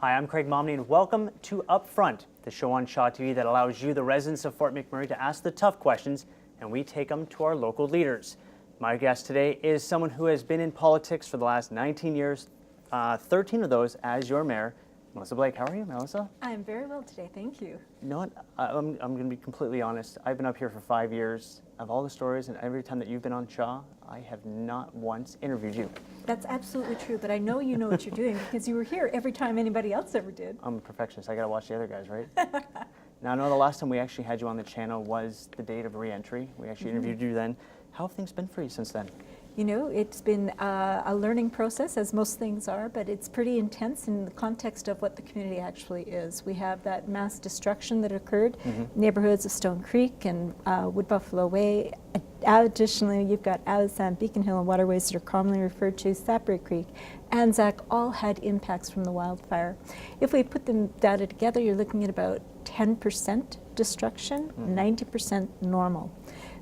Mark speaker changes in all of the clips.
Speaker 1: Hi, I'm Craig Momney, and welcome to Upfront, the show on Shaw TV that allows you, the residents of Fort McMurray, to ask the tough questions, and we take them to our local leaders. My guest today is someone who has been in politics for the last 19 years, 13 of those as your mayor. Melissa Blake, how are you, Melissa?
Speaker 2: I'm very well today, thank you.
Speaker 1: You know what, I'm going to be completely honest. I've been up here for 5 years. Of all the stories, and every time that you've been on Shaw, I have not once interviewed you.
Speaker 2: That's absolutely true, but I know you know what you're doing because you were here every time anybody else ever did.
Speaker 1: I'm a perfectionist. I got to watch the other guys, right? Now, I know the last time we actually had you on the channel was the date of re-entry. We actually interviewed you then. How have things been for you since then?
Speaker 2: You know, it's been a learning process, as most things are, but it's pretty intense in the context of what the community actually is. We have that mass destruction that occurred, neighborhoods of Stone Creek and Wood Buffalo Way. Additionally, you've got Alizan, Beacon Hill, and waterways that are commonly referred to, Sapri Creek, Anzac, all had impacts from the wildfire. If we put the data together, you're looking at about 10% destruction, 90% normal.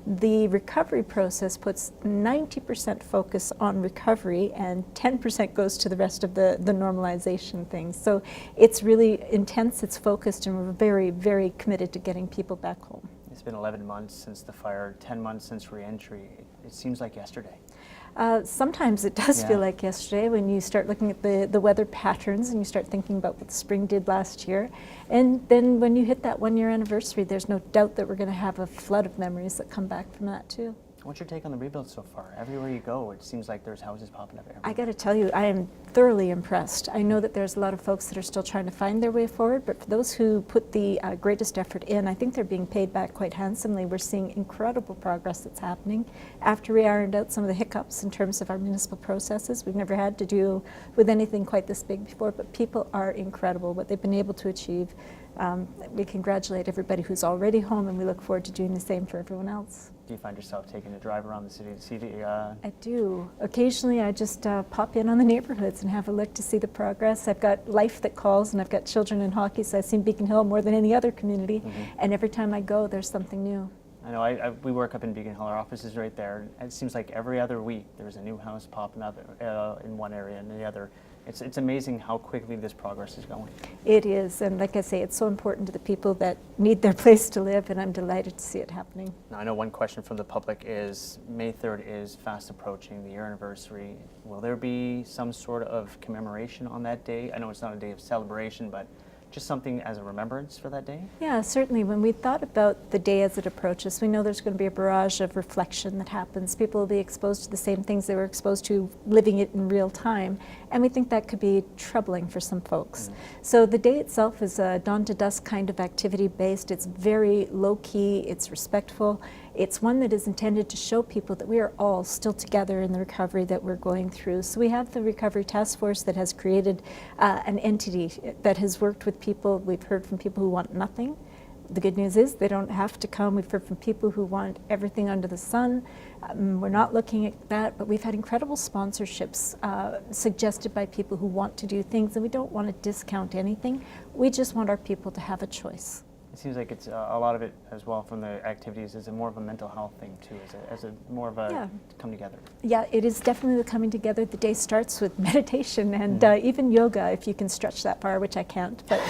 Speaker 2: The recovery process puts 90% focus on recovery and 10% goes to the rest of the normalization things. So it's really intense, it's focused, and we're very, very committed to getting people back home.
Speaker 1: It's been 11 months since the fire, 10 months since re-entry. It seems like yesterday.
Speaker 2: Sometimes it does feel like yesterday when you start looking at the weather patterns and you start thinking about what the spring did last year. And then when you hit that 1 year anniversary, there's no doubt that we're going to have a flood of memories that come back from that too.
Speaker 1: What's your take on the rebuild so far? Everywhere you go, it seems like there's houses popping up everywhere.
Speaker 2: I got to tell you, I am thoroughly impressed. I know that there's a lot of folks that are still trying to find their way forward, but for those who put the greatest effort in, I think they're being paid back quite handsomely. We're seeing incredible progress that's happening. After we ironed out some of the hiccups in terms of our municipal processes, we've never had to deal with anything quite this big before, but people are incredible, what they've been able to achieve. We congratulate everybody who's already home, and we look forward to doing the same for everyone else.
Speaker 1: Do you find yourself taking a drive around the city to see the...
Speaker 2: I do. Occasionally I just pop in on the neighborhoods and have a look to see the progress. I've got life that calls, and I've got children in hockey, so I've seen Beacon Hill more than any other community, and every time I go there's something new.
Speaker 1: I know, we work up in Beacon Hill, our office is right there, and it seems like every other week there's a new house popping up in one area and the other. It's amazing how quickly this progress is going.
Speaker 2: It is, and like I say, it's so important to the people that need their place to live, and I'm delighted to see it happening.
Speaker 1: Now, I know one question from the public is, May 3rd is fast approaching, the year anniversary. Will there be some sort of commemoration on that day? I know it's not a day of celebration, but just something as a remembrance for that day?
Speaker 2: Yeah, certainly. When we thought about the day as it approaches, we know there's going to be a barrage of reflection that happens. People will be exposed to the same things they were exposed to living it in real time, and we think that could be troubling for some folks. So the day itself is a dawn to dusk kind of activity based. It's very low-key, it's respectful. It's one that is intended to show people that we are all still together in the recovery that we're going through. So we have the Recovery Task Force that has created an entity that has worked with people. We've heard from people who want nothing. The good news is they don't have to come. We've heard from people who want everything under the sun. We're not looking at that, but we've had incredible sponsorships suggested by people who want to do things, and we don't want to discount anything. We just want our people to have a choice.
Speaker 1: It seems like it's a lot of it as well from the activities is more of a mental health thing too, as a more of a come together.
Speaker 2: Yeah, it is definitely the coming together. The day starts with meditation and even yoga, if you can stretch that far, which I can't. But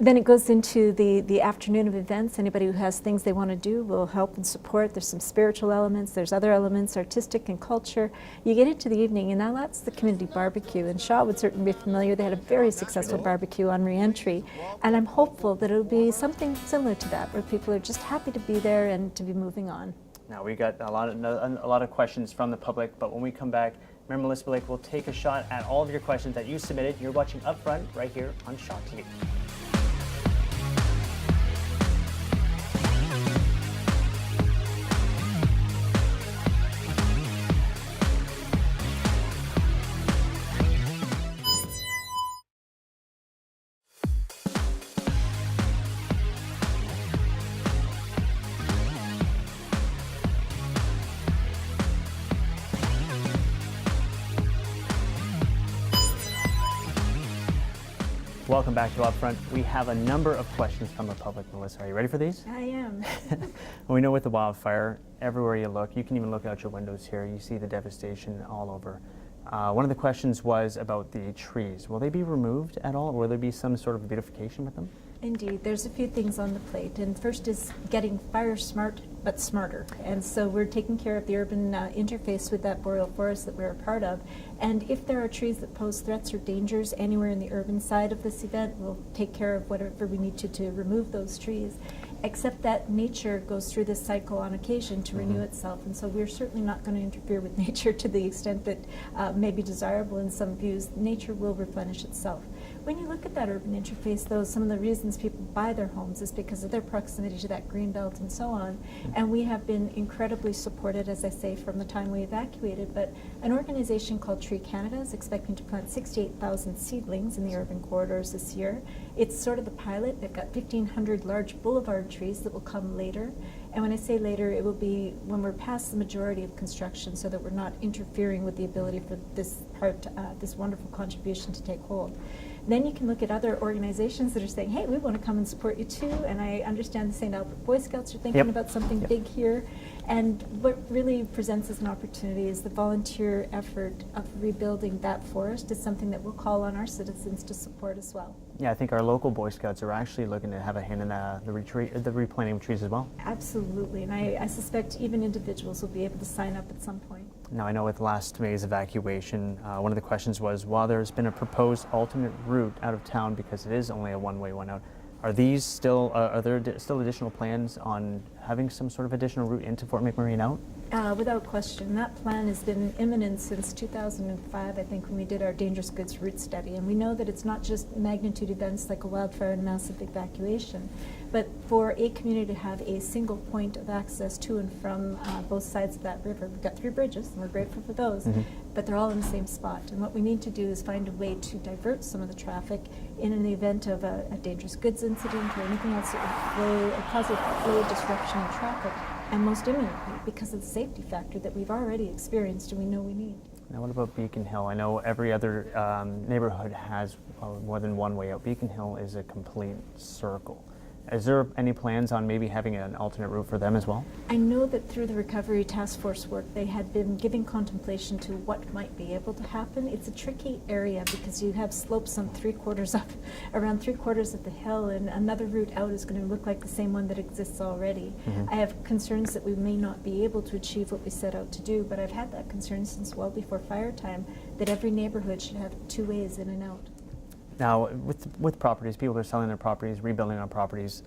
Speaker 2: then it goes into the afternoon of events. Anybody who has things they want to do will help and support. There's some spiritual elements, there's other elements, artistic and culture. You get into the evening, and now that's the community barbecue. And Shaw would certainly be familiar. They had a very successful barbecue on re-entry, and I'm hopeful that it'll be something similar to that, where people are just happy to be there and to be moving on.
Speaker 1: Now, we got a lot of questions from the public, but when we come back, Mayor Melissa Blake will take a shot at all of your questions that you submitted. You're watching Upfront right here on Shaw TV. Welcome back to Upfront. We have a number of questions from the public. Melissa, are you ready for these?
Speaker 2: I am.
Speaker 1: We know with the wildfire, everywhere you look, you can even look out your windows here, you see the devastation all over. One of the questions was about the trees. Will they be removed at all, or will there be some sort of beautification with them?
Speaker 2: Indeed, there's a few things on the plate, and first is getting fire smart but smarter, and so we're taking care of the urban interface with that boreal forest that we're a part of, and if there are trees that pose threats or dangers anywhere in the urban side of this event, we'll take care of whatever we need to remove those trees, except that nature goes through this cycle on occasion to renew itself, and so we're certainly not going to interfere with nature to the extent that may be desirable in some views. Nature will replenish itself. When you look at that urban interface, though, some of the reasons people buy their homes is because of their proximity to that green belt and so on. And we have been incredibly supported, as I say, from the time we evacuated. But an organization called Tree Canada is expecting to plant 68,000 seedlings in the urban corridors this year. It's sort of the pilot. They've got 1,500 large boulevard trees that will come later. And when I say later, it will be when we're past the majority of construction, so that we're not interfering with the ability for this this wonderful contribution to take hold. Then you can look at other organizations that are saying, hey, we want to come and support you too. And I understand the St. Albert Boy Scouts are thinking about something big here. And what really presents as an opportunity is the volunteer effort of rebuilding that forest is something that we'll call on our citizens to support as well.
Speaker 1: Yeah, I think our local Boy Scouts are actually looking to have a hand in the replanting of trees as well.
Speaker 2: Absolutely, and I suspect even individuals will be able to sign up at some point.
Speaker 1: Now, I know with last May's evacuation, one of the questions was, while there's been a proposed alternate route out of town because it is only a one-way one out, are there still additional plans on having some sort of additional route into Fort McMurray and out?
Speaker 2: Without question. That plan has been imminent since 2005, I think, when we did our dangerous goods route study. And we know that it's not just magnitude events like a wildfire and massive evacuation, but for a community to have a single point of access to and from both sides of that river. We've got 3 bridges, and we're grateful for those, but they're all in the same spot. And what we need to do is find a way to divert some of the traffic in the event of a dangerous goods incident or anything else that would cause a flow disruption in traffic, and most imminently because of the safety factor that we've already experienced and we know we need.
Speaker 1: Now, what about Beacon Hill? I know every other neighborhood has more than one way out. Beacon Hill is a complete circle. Is there any plans on maybe having an alternate route for them as well?
Speaker 2: I know that through the Recovery Task Force work, they had been giving contemplation to what might be able to happen. It's a tricky area because you have slopes on 3/4 up, around 3/4 of the hill, and another route out is going to look like the same one that exists already. I have concerns that we may not be able to achieve what we set out to do, but I've had that concern since well before fire time, that every neighborhood should have 2 ways in and out.
Speaker 1: Now, with properties, people are selling their properties, rebuilding their properties.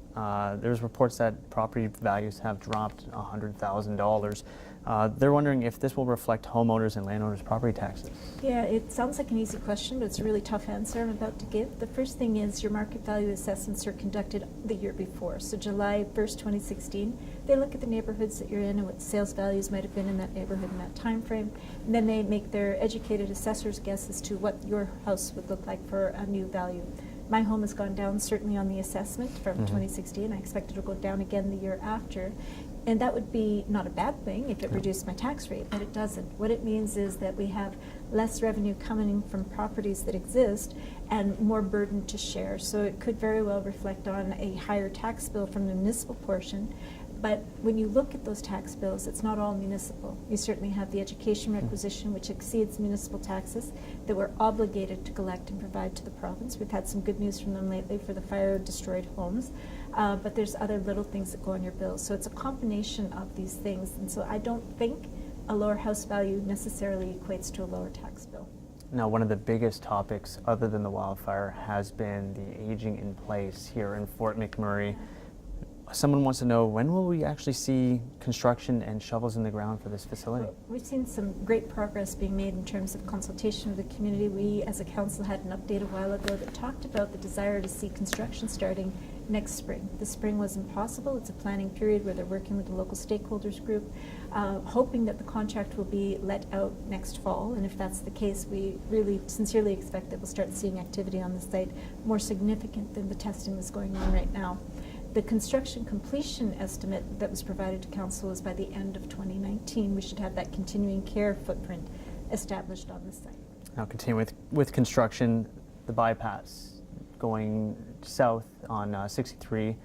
Speaker 1: There's reports that property values have dropped $100,000. They're wondering if this will reflect homeowners and landowners' property taxes.
Speaker 2: Yeah, it sounds like an easy question, but it's a really tough answer I'm about to give. The first thing is your market value assessments are conducted the year before. So July 1st, 2016, they look at the neighborhoods that you're in and what sales values might have been in that neighborhood in that time frame. And then they make their educated assessor's guess as to what your house would look like for a new value. My home has gone down certainly on the assessment from 2016. I expect it to go down again the year after. And that would be not a bad thing if it reduced my tax rate, but it doesn't. What it means is that we have less revenue coming from properties that exist and more burden to share. So it could very well reflect on a higher tax bill from the municipal portion. But when you look at those tax bills, it's not all municipal. You certainly have the education requisition, which exceeds municipal taxes that we're obligated to collect and provide to the province. We've had some good news from them lately for the fire-destroyed homes, but there's other little things that go on your bills. So it's a combination of these things, and so I don't think a lower house value necessarily equates to a lower tax bill.
Speaker 1: Now, one of the biggest topics, other than the wildfire, has been the aging in place here in Fort McMurray. Someone wants to know, when will we actually see construction and shovels in the ground for this facility?
Speaker 2: We've seen some great progress being made in terms of consultation with the community. We, as a council, had an update a while ago that talked about the desire to see construction starting next spring. The spring was impossible. It's a planning period where they're working with the local stakeholders group, hoping that the contract will be let out next fall. And if that's the case, we really sincerely expect that we'll start seeing activity on the site more significant than the testing that's going on right now. The construction completion estimate that was provided to council is by the end of 2019. We should have that continuing care footprint established on the site.
Speaker 1: Now, continue with construction, the bypass going south on 63.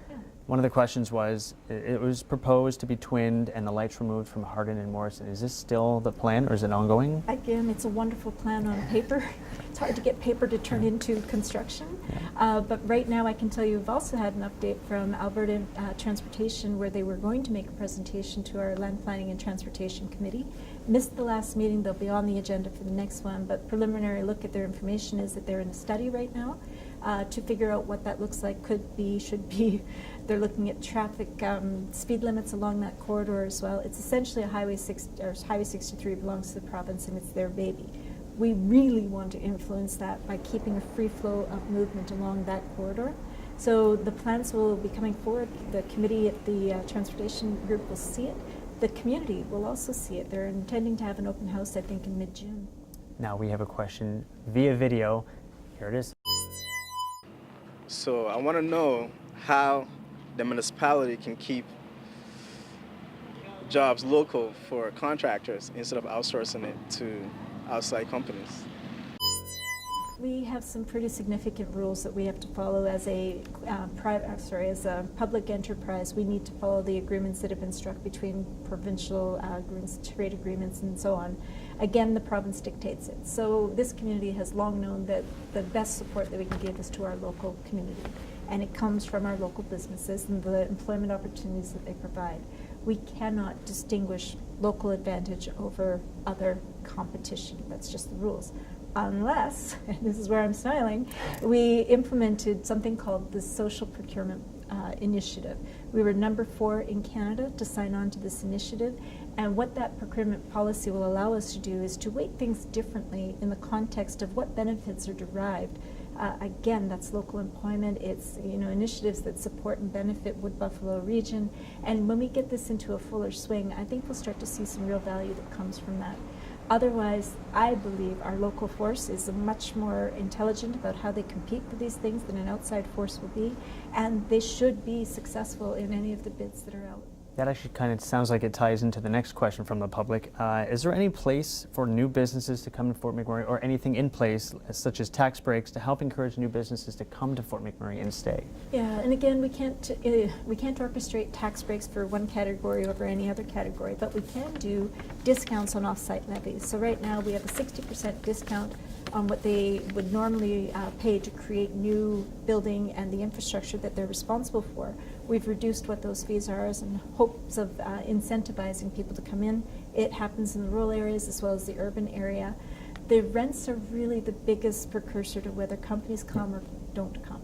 Speaker 1: One of the questions was, it was proposed to be twinned and the lights removed from Hardin and Morrison. Is this still the plan or is it ongoing?
Speaker 2: Again, it's a wonderful plan on paper. It's hard to get paper to turn into construction. But right now I can tell you we've also had an update from Alberta Transportation where they were going to make a presentation to our Land Planning and Transportation Committee. Missed the last meeting, they'll be on the agenda for the next one, but preliminary look at their information is that they're in a study right now to figure out what that looks like, could be, should be. They're looking at traffic speed limits along that corridor as well. It's essentially a Highway 63 belongs to the province and it's their baby. We really want to influence that by keeping a free flow of movement along that corridor. So the plans will be coming forward. The committee at the transportation group will see it. The community will also see it. They're intending to have an open house, I think, in mid-June.
Speaker 1: Now we have a question via video. Here it is.
Speaker 3: So I want to know how the municipality can keep jobs local for contractors instead of outsourcing it to outside companies.
Speaker 2: We have some pretty significant rules that we have to follow as a as a public enterprise. We need to follow the agreements that have been struck between provincial agreements, trade agreements, and so on. Again, the province dictates it. So this community has long known that the best support that we can give is to our local community, and it comes from our local businesses and the employment opportunities that they provide. We cannot distinguish local advantage over other competition. That's just the rules. Unless, and this is where I'm smiling, we implemented something called the Social Procurement Initiative. We were number 4 in Canada to sign on to this initiative, and what that procurement policy will allow us to do is to weight things differently in the context of what benefits are derived. Again, that's local employment. It's initiatives that support and benefit Wood Buffalo region, and when we get this into a fuller swing, I think we'll start to see some real value that comes from that. Otherwise, I believe our local force is much more intelligent about how they compete for these things than an outside force will be, and they should be successful in any of the bids that are out.
Speaker 1: That actually kind of sounds like it ties into the next question from the public. Is there any place for new businesses to come to Fort McMurray, or anything in place, such as tax breaks, to help encourage new businesses to come to Fort McMurray and stay?
Speaker 2: Yeah, and again, we can't orchestrate tax breaks for one category over any other category, but we can do discounts on off-site levies. So right now we have a 60% discount on what they would normally pay to create new building and the infrastructure that they're responsible for. We've reduced what those fees are in hopes of incentivizing people to come in. It happens in the rural areas as well as the urban area. The rents are really the biggest precursor to whether companies come or don't come.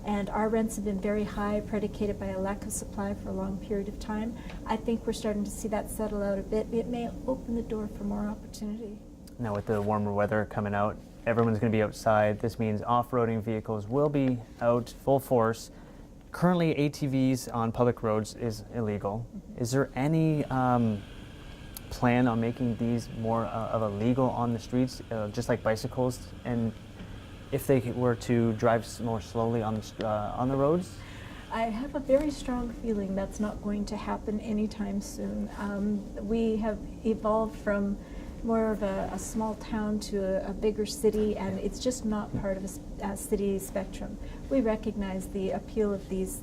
Speaker 2: And our rents have been very high, predicated by a lack of supply for a long period of time. I think we're starting to see that settle out a bit. It may open the door for more opportunity.
Speaker 1: Now with the warmer weather coming out, everyone's going to be outside. This means off-roading vehicles will be out full force. Currently, ATVs on public roads is illegal. Is there any plan on making these more of a legal on the streets, just like bicycles? And if they were to drive more slowly on the roads?
Speaker 2: I have a very strong feeling that's not going to happen anytime soon. We have evolved from more of a small town to a bigger city, and it's just not part of a city spectrum. We recognize the appeal of these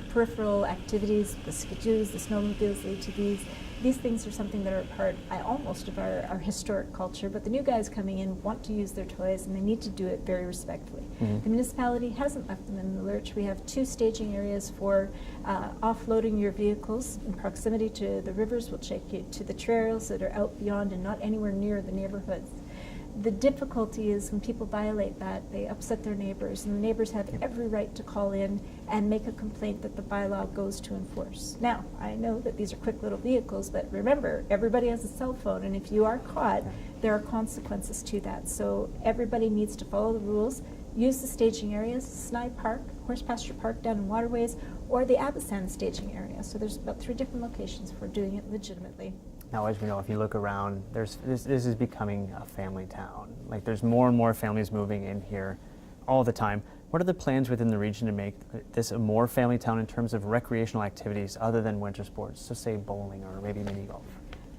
Speaker 2: peripheral activities, the skidoos, the snowmobiles, the ATVs. These things are something that are a part almost of our historic culture, but the new guys coming in want to use their toys, and they need to do it very respectfully. Mm-hmm. The municipality hasn't left them in the lurch. We have 2 staging areas for offloading your vehicles in proximity to the rivers. We'll take you to the trails that are out beyond and not anywhere near the neighborhoods. The difficulty is when people violate that, they upset their neighbors, and the neighbors have every right to call in and make a complaint that the bylaw goes to enforce. Now, I know that these are quick little vehicles, but remember, everybody has a cell phone, and if you are caught, there are consequences to that. So everybody needs to follow the rules, use the staging areas, Snai Park, Horse Pasture Park down in Waterways, or the Abisan staging area. So there's about 3 different locations for doing it legitimately.
Speaker 1: Now, as we know, if you look around, this is becoming a family town. Like, there's more and more families moving in here all the time. What are the plans within the region to make this a more family town in terms of recreational activities other than winter sports? So say bowling or maybe mini golf.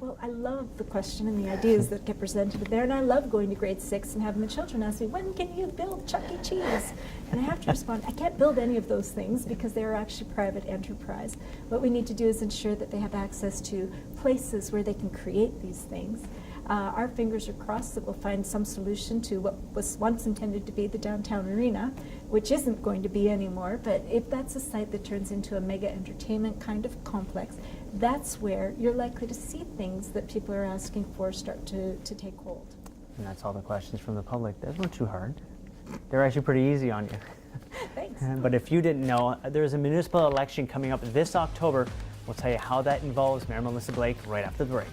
Speaker 2: Well, I love the question and the ideas that get presented there, and I love going to grade 6 and having the children ask me, when can you build Chuck E. Cheese? And I have to respond, I can't build any of those things because they are actually private enterprise. What we need to do is ensure that they have access to places where they can create these things. Our fingers are crossed that we'll find some solution to what was once intended to be the downtown arena, which isn't going to be anymore, but if that's a site that turns into a mega entertainment kind of complex, that's where you're likely to see things that people are asking for start to take hold.
Speaker 1: And that's all the questions from the public. Those weren't too hard. They're actually pretty easy on you.
Speaker 2: Thanks.
Speaker 1: But if you didn't know, there's a municipal election coming up this October. We'll tell you how that involves Mayor Melissa Blake right after the break.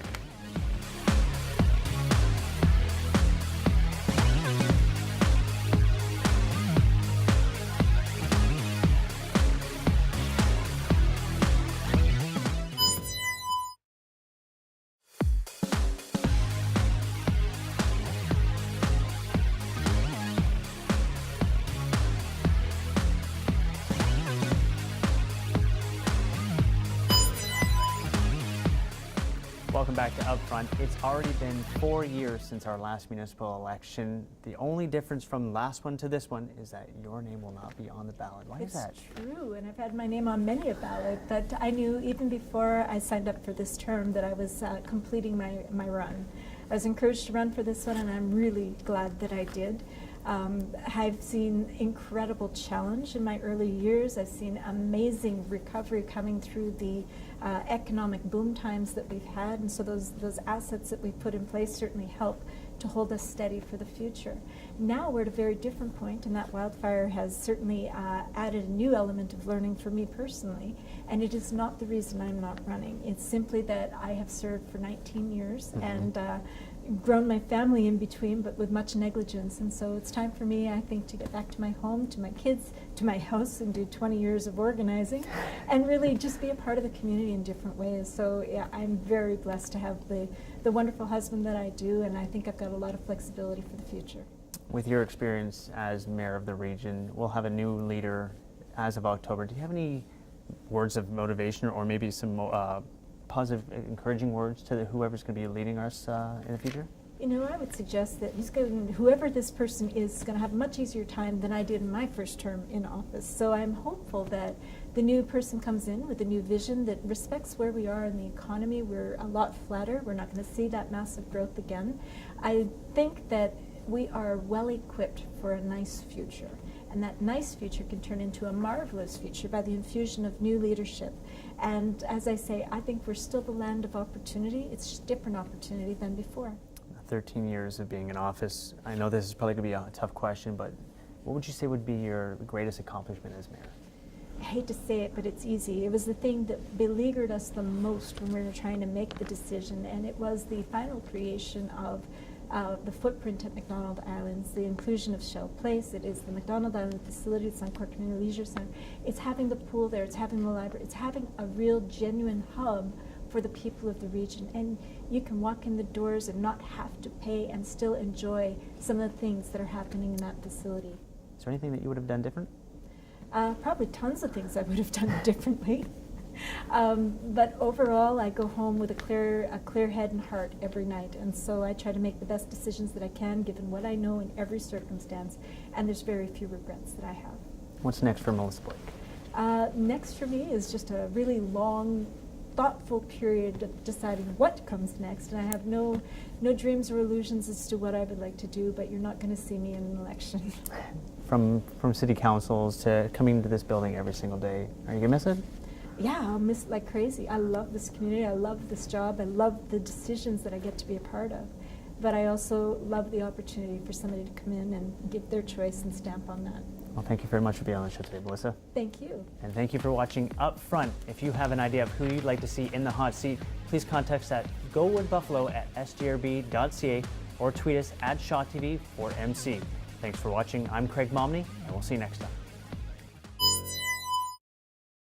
Speaker 1: Welcome back to Upfront. It's already been 4 years since our last municipal election. The only difference from last one to this one is that your name will not be on the ballot. Why is that?
Speaker 2: It's true, and I've had my name on many a ballot, but I knew even before I signed up for this term that I was completing my run. I was encouraged to run for this one, and I'm really glad that I did. I've seen incredible challenge in my early years. I've seen amazing recovery coming through the economic boom times that we've had, and so those assets that we've put in place certainly help to hold us steady for the future. Now we're at a very different point, and that wildfire has certainly added a new element of learning for me personally, and it is not the reason I'm not running. It's simply that I have served for 19 years and grown my family in between, but with much negligence, and so it's time for me, I think, to get back to my home, to my kids, to my house, and do 20 years of organizing, and really just be a part of the community in different ways. So yeah, I'm very blessed to have the wonderful husband that I do, and I think I've got a lot of flexibility for the future.
Speaker 1: With your experience as mayor of the region, we'll have a new leader as of October. Do you have any words of motivation or maybe some positive, encouraging words to whoever's going to be leading us in the future?
Speaker 2: You know, I would suggest that whoever this person is going to have a much easier time than I did in my first term in office. So I'm hopeful that the new person comes in with a new vision that respects where we are in the economy. We're a lot flatter. We're not going to see that massive growth again. I think that we are well equipped for a nice future. And that nice future can turn into a marvelous future by the infusion of new leadership. And as I say, I think we're still the land of opportunity. It's just different opportunity than before.
Speaker 1: 13 years of being in office. I know this is probably going to be a tough question, but what would you say would be your greatest accomplishment as mayor?
Speaker 2: I hate to say it, but it's easy. It was the thing that beleaguered us the most when we were trying to make the decision, and it was the final creation of the footprint at McDonald Islands, the inclusion of Shell Place. It is the McDonald Island facility, it's Suncor Community Leisure Center. It's having the pool there, it's having the library, it's having a real genuine hub for the people of the region. And you can walk in the doors and not have to pay and still enjoy some of the things that are happening in that facility.
Speaker 1: Is there anything that you would have done different?
Speaker 2: Probably tons of things I would have done differently. But overall, I go home with a clear head and heart every night, and so I try to make the best decisions that I can, given what I know in every circumstance, and there's very few regrets that I have.
Speaker 1: What's next for Melissa Blake?
Speaker 2: Next for me is just a really long, thoughtful period of deciding what comes next, and I have no dreams or illusions as to what I would like to do, but you're not going to see me in an election.
Speaker 1: From city councils to coming to this building every single day, are you going to miss it?
Speaker 2: Yeah, I'll miss it like crazy. I love this community, I love this job, I love the decisions that I get to be a part of. But I also love the opportunity for somebody to come in and give their choice and stamp on that.
Speaker 1: Well, thank you very much for being on the show today, Melissa.
Speaker 2: Thank you.
Speaker 1: And thank you for watching Up Front. If you have an idea of who you'd like to see in the hot seat, please contact us at gowithbuffalo@sgrb.ca or tweet us at ShawTV4MC. Thanks for watching. I'm Craig Momney, and we'll see you next time.